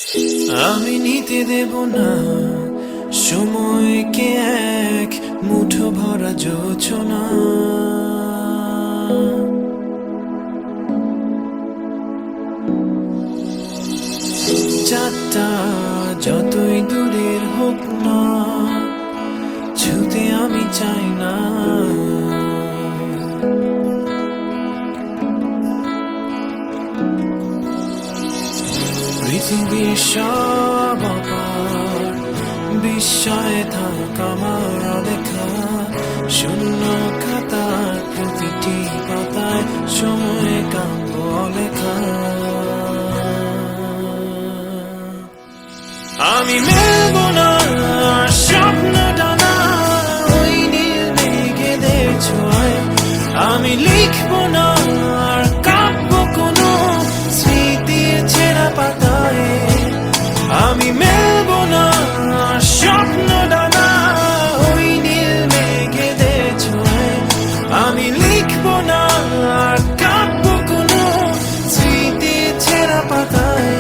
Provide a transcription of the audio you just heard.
আমি নিতে দেব না সময়কে এক মুঠো ভরা যোচনা। চাঁদটা যতই দূরের হোক না, ছুতে আমি চাই না। পৃথিবীর সব অপার বিস্ময়ে থাক আমার অলেখা, শূন্য খাতার প্রতিটি পাতায় সময় কাব্য লেখা। আমি মেলব না স্বপ্ন ডানা ওই নীল মেঘেদের ছোঁয়ায়, আমি লিখব না আর কাব্য কোনো স্মৃতির ছেঁড়া পাতায়। আমি মেলব না স্বপ্ন ডানা ওই নীল মেঘেদের ছোঁয়ায়, আমি লিখব না আর কাব্য কোনো স্মৃতির ছেঁড়া পাতায়।